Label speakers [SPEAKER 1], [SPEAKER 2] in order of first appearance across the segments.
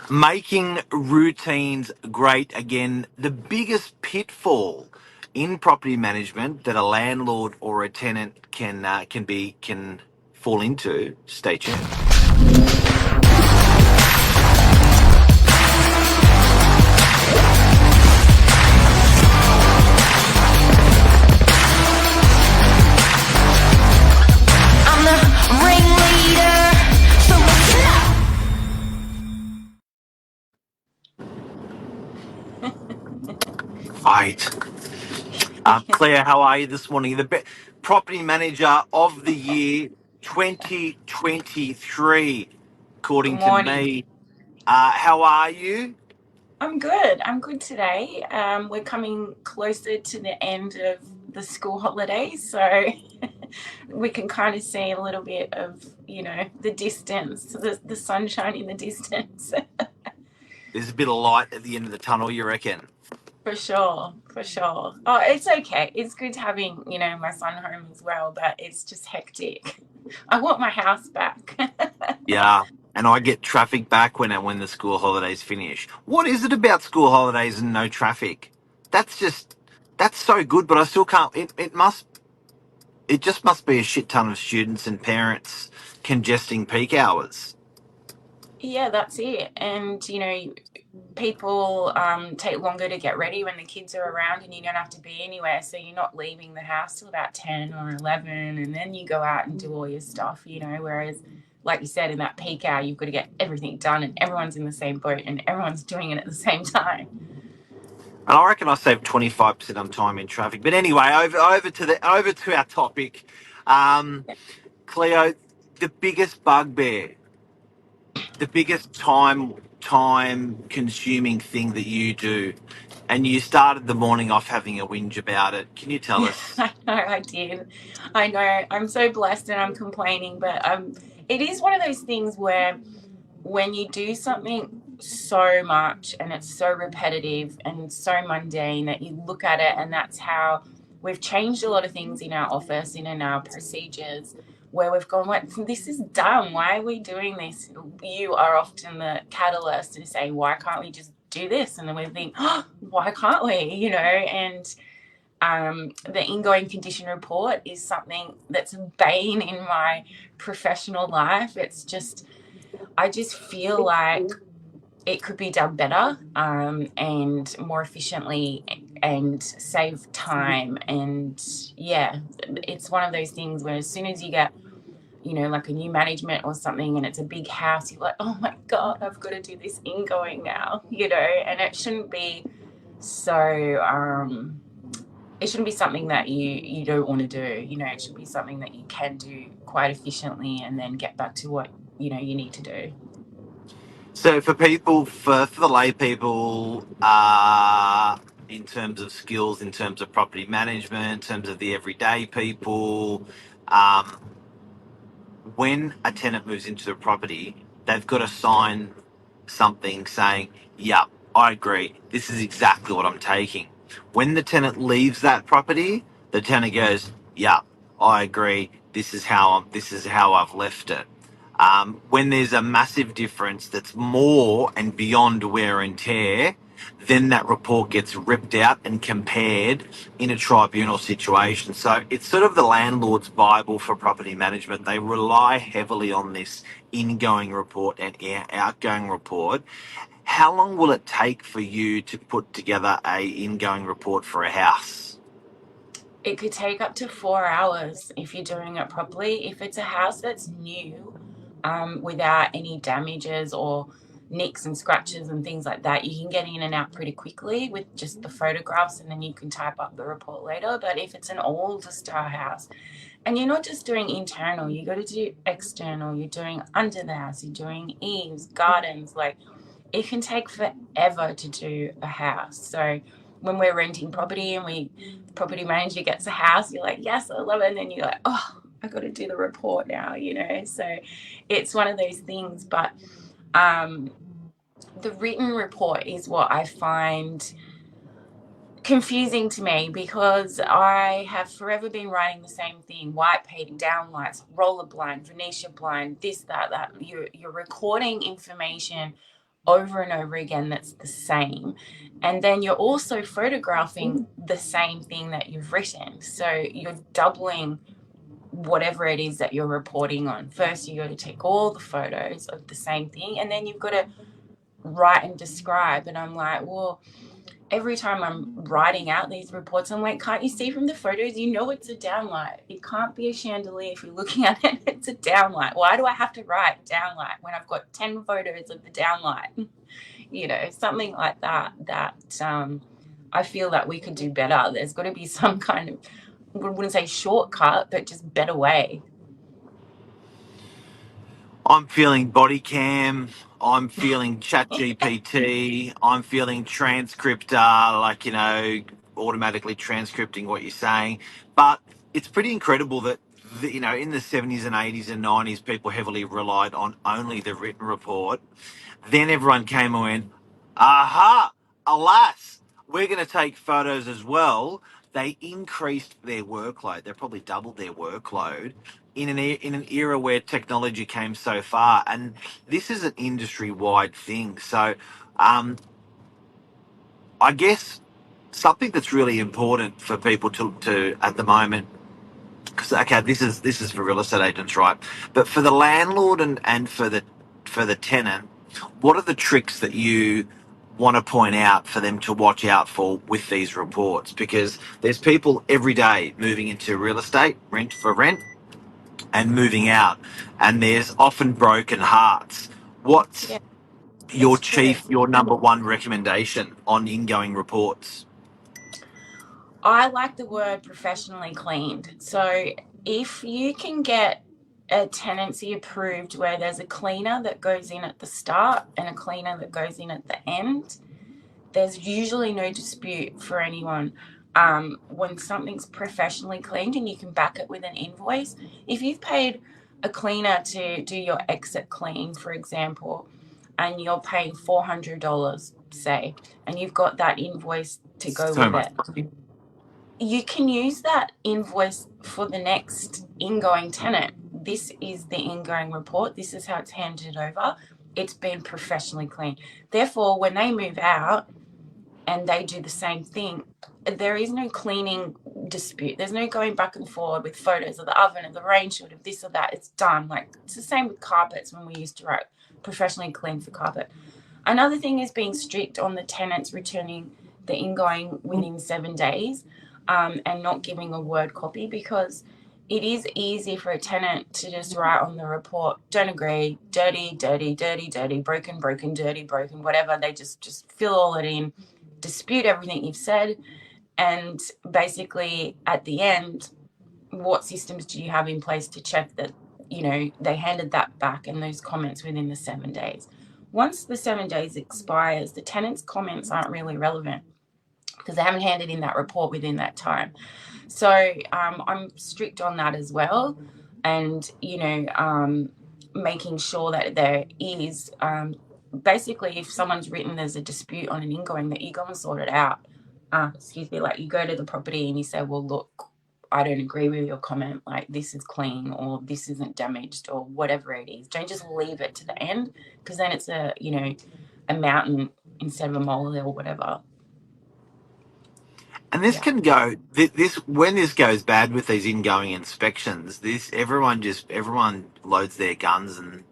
[SPEAKER 1] Making routines great again. The biggest pitfall in property management that a landlord or a tenant can fall into. Stay tuned.
[SPEAKER 2] I'm the ringleader, so listen up.
[SPEAKER 1] Right. Cleo, how are you this morning? The property manager of the year 2023,
[SPEAKER 3] Good
[SPEAKER 1] according to
[SPEAKER 3] morning.
[SPEAKER 1] me. How are you?
[SPEAKER 3] I'm good. I'm good today. We're coming closer to the end of the school holidays, so we can kind of see a little bit of, the distance, the sunshine in the distance.
[SPEAKER 1] There's a bit of light at the end of the tunnel, you reckon?
[SPEAKER 3] For sure, for sure. Oh, it's okay. It's good having, my son home as well, but it's just hectic. I want my house back.
[SPEAKER 1] Yeah. And I get traffic back when the school holidays finish. What is it about school holidays and no traffic? That's so good, but I still can't. It just must be a shit ton of students and parents congesting peak hours.
[SPEAKER 3] Yeah, that's it. And, people take longer to get ready when the kids are around and you don't have to be anywhere. So you're not leaving the house till about 10 or 11 and then you go out and do all your stuff, whereas, like you said, in that peak hour, you've got to get everything done and everyone's in the same boat and everyone's doing it at the same time.
[SPEAKER 1] And I reckon I saved 25% on time in traffic. But anyway, over to our topic. Cleo, the biggest bugbear, the biggest time consuming thing that you do, and you started the morning off having a whinge about it. Can you tell us?
[SPEAKER 3] I know, I did. I know. I'm so blessed and I'm complaining, but it is one of those things where when you do something so much and it's so repetitive and so mundane that you look at it, and that's how we've changed a lot of things in our office and in our procedures, where we've gone, what, this is dumb. Why are we doing this? You are often the catalyst to say, why can't we just do this? And then we think, oh, why can't we? And the ingoing condition report is something that's a bane in my professional life. It's just, I just feel like it could be done better and more efficiently and save time. And yeah, it's one of those things where as soon as you get, like a new management or something and it's a big house, you're like, oh my God, I've got to do this ingoing now, and it shouldn't be so, it shouldn't be something that you don't want to do. It should be something that you can do quite efficiently and then get back to what, you need to do.
[SPEAKER 1] So for the lay people, in terms of skills, in terms of property management, in terms of the everyday people, um, when a tenant moves into the property, they've got to sign something saying, "Yep, I agree. This is exactly what I'm taking." When the tenant leaves that property, the tenant goes, "Yep, I agree. This is how I've left it." When there's a massive difference that's more and beyond wear and tear, then that report gets ripped out and compared in a tribunal situation. So it's sort of the landlord's Bible for property management. They rely heavily on this ingoing report and outgoing report. How long will it take for you to put together a ingoing report for a house?
[SPEAKER 3] It could take up to 4 hours if you're doing it properly. If it's a house that's new, without any damages or nicks and scratches and things like that, you can get in and out pretty quickly with just the photographs, and then you can type up the report later. But if it's an older style house, and you're not just doing internal, you got to do external, you're doing under the house, you're doing eaves, gardens, like it can take forever to do a house. So when we're renting property and the property manager gets a house, you're like, yes, I love it. And then you're like, oh, I got to do the report now, So it's one of those things. But the written report is what I find confusing to me because I have forever been writing the same thing: white paint, downlights, roller blind, Venetia blind, this, that. You're recording information over and over again that's the same, and then you're also photographing the same thing that you've written, so you're doubling whatever it is that you're reporting on. First, you got to take all the photos of the same thing, and then you've got to write and describe. And I'm like, well, every time I'm writing out these reports, I'm like, can't you see from the photos? You know it's a downlight. It can't be a chandelier if you're looking at it. It's a downlight. Why do I have to write downlight when I've got 10 photos of the downlight? You know, something like that, I feel that we could do better. There's got to be some kind of, I wouldn't say shortcut, but just better way.
[SPEAKER 1] I'm feeling body cam. I'm feeling chat GPT. I'm feeling transcriptor, like, automatically transcripting what you're saying. But it's pretty incredible that, in the 70s and 80s and 90s, people heavily relied on only the written report. Then everyone came and went, aha, alas, we're going to take photos as well. They increased their workload. They probably doubled their workload in an era where technology came so far. And this is an industry-wide thing. So I guess something that's really important for people to at the moment, because, okay, this is for real estate agents, right? But for the landlord and for the tenant, what are the tricks that you want to point out for them to watch out for with these reports? Because there's people every day moving into real estate, rent for rent, and moving out, and there's often broken hearts. What's
[SPEAKER 3] Yeah, it's true.
[SPEAKER 1] your number one recommendation on ingoing reports?
[SPEAKER 3] I like the word professionally cleaned. So if you can get a tenancy approved where there's a cleaner that goes in at the start and a cleaner that goes in at the end, there's usually no dispute for anyone. When something's professionally cleaned and you can back it with an invoice, if you've paid a cleaner to do your exit clean, for example, and you're paying $400, say, and you've got that invoice to go
[SPEAKER 1] So
[SPEAKER 3] with
[SPEAKER 1] much.
[SPEAKER 3] it, you can use that invoice for the next ingoing tenant. This is the ingoing report. This is how it's handed over. It's been professionally cleaned. Therefore, when they move out and they do the same thing, there is no cleaning dispute. There's no going back and forward with photos of the oven, of the rain shield, of this or that. It's done. Like, it's the same with carpets when we used to write professionally cleaned for carpet. Another thing is being strict on the tenants returning the ingoing within 7 days, and not giving a word copy, because it is easy for a tenant to just write on the report, don't agree, dirty, dirty, dirty, dirty, broken, broken, dirty, broken, whatever. They just fill all it in, dispute everything you've said, and basically at the end, what systems do you have in place to check that, they handed that back and those comments within the 7 days? Once the 7 days expires, the tenant's comments aren't really relevant because they haven't handed in that report within that time. So I'm strict on that as well. And, making sure that there is, basically, if someone's written there's a dispute on an ingoing, that you go and sort it out. Like you go to the property and you say, well, look, I don't agree with your comment, like this is clean or this isn't damaged or whatever it is. Don't just leave it to the end, because then it's a mountain instead of a molehill or whatever.
[SPEAKER 1] And this
[SPEAKER 3] Yeah.
[SPEAKER 1] can go this when this goes bad with these ingoing inspections. Everyone loads their guns and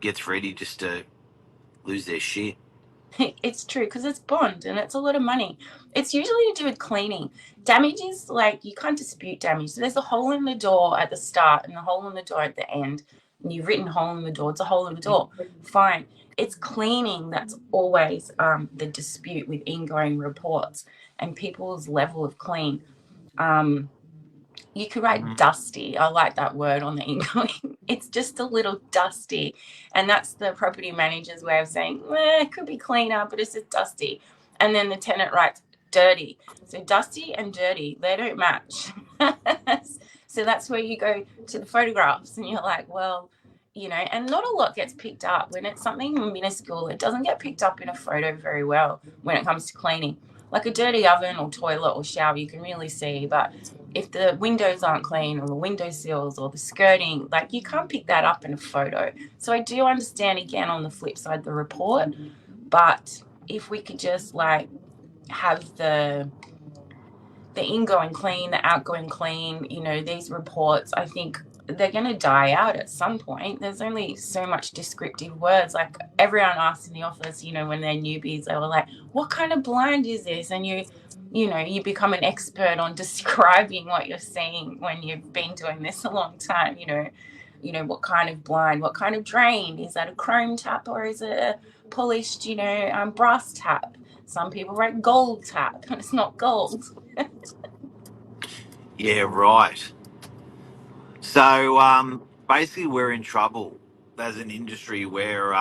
[SPEAKER 1] gets ready just to lose their shit.
[SPEAKER 3] It's true, because it's bond and it's a lot of money. It's usually to do with cleaning. Damage is like, you can't dispute damage. So there's a hole in the door at the start and a hole in the door at the end, and you've written hole in the door. It's a hole in the door. Fine. It's cleaning that's always the dispute with ingoing reports and people's level of clean. You could write dusty. I like that word on the ingoing. It's just a little dusty. And that's the property manager's way of saying, it could be cleaner, but it's just dusty. And then the tenant writes dirty. So dusty and dirty, they don't match. So that's where you go to the photographs and you're like, well, and not a lot gets picked up. When it's something minuscule, it doesn't get picked up in a photo very well when it comes to cleaning. Like a dirty oven or toilet or shower, you can really see, but if the windows aren't clean or the window sills or the skirting, like you can't pick that up in a photo. So I do understand, again, on the flip side, the report, but if we could just like have the ingoing clean, the outgoing clean, these reports, I think they're going to die out at some point. There's only so much descriptive words. Like everyone asks in the office, when they're newbies, they were like, what kind of blind is this? And you become an expert on describing what you're seeing when you've been doing this a long time. What kind of blind, what kind of drain? Is that a chrome tap or is it a polished, brass tap? Some people write gold tap and it's not gold.
[SPEAKER 1] Yeah, right. So basically, we're in trouble as an industry where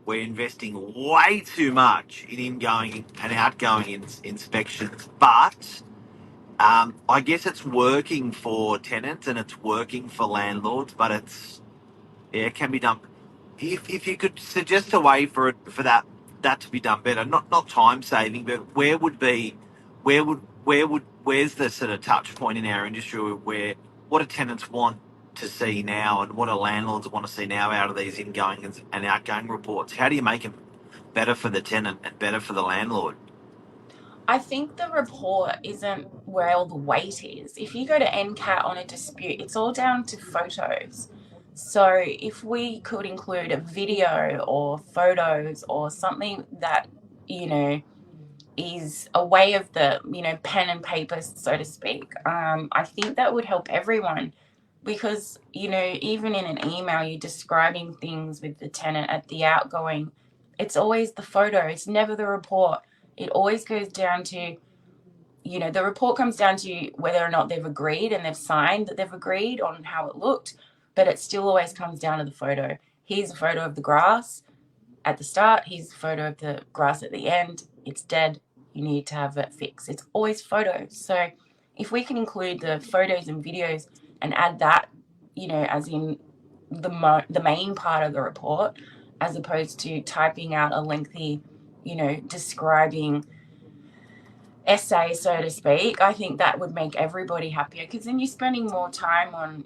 [SPEAKER 1] we're investing way too much in ingoing and outgoing inspections. But I guess it's working for tenants and it's working for landlords, but it can be done. If you could suggest a way for that to be done better, not time saving, but where's the sort of touch point in our industry where what do tenants want to see now and what do landlords want to see now out of these ingoing and outgoing reports? How do you make them better for the tenant and better for the landlord?
[SPEAKER 3] I think the report isn't where all the weight is. If you go to NCAT on a dispute, it's all down to photos. So if we could include a video or photos or something that, is a way of the, pen and paper, so to speak, I think that would help everyone. Because, even in an email, you're describing things with the tenant at the outgoing. It's always the photo. It's never the report. It always goes down to, the report comes down to whether or not they've agreed and they've signed that they've agreed on how it looked, but it still always comes down to the photo. Here's a photo of the grass at the start. Here's a photo of the grass at the end. It's dead. You need to have it fixed. It's always photos. So if we can include the photos and videos and add that, as in the main part of the report, as opposed to typing out a lengthy, describing essay, so to speak, I think that would make everybody happier, because then you're spending more time on,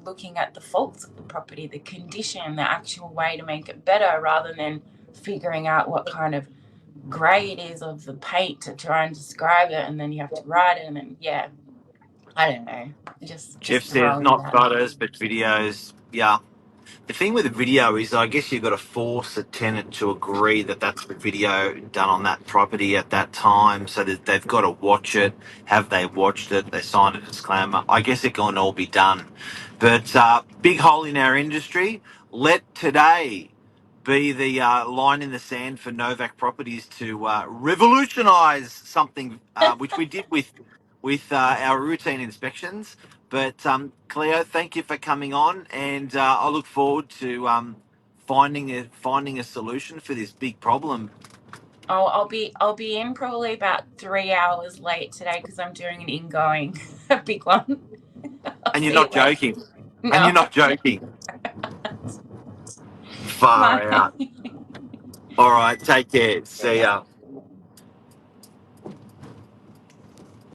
[SPEAKER 3] looking at the faults of the property, the condition, the actual way to make it better, rather than figuring out what kind of grey it is of the paint to try and describe it, and then you have to write it, and then, yeah, I don't know. Just
[SPEAKER 1] Jeff says
[SPEAKER 3] throwing
[SPEAKER 1] not
[SPEAKER 3] that.
[SPEAKER 1] photos but videos. Yeah. The thing with the video is, I guess you've got to force a tenant to agree that that's the video done on that property at that time, so that they've got to watch it. Have they watched it? They signed a disclaimer. I guess it can all be done. But big hole in our industry. Let today be the line in the sand for Novak Properties to revolutionize something, which we did with our routine inspections. But Cleo, thank you for coming on, and I look forward to finding a solution for this big problem.
[SPEAKER 3] Oh, I'll be in probably about 3 hours late today because I'm doing an ingoing, a big one.
[SPEAKER 1] And you're not joking.
[SPEAKER 3] No.
[SPEAKER 1] And you're not joking. Far out. All right, take care. See ya.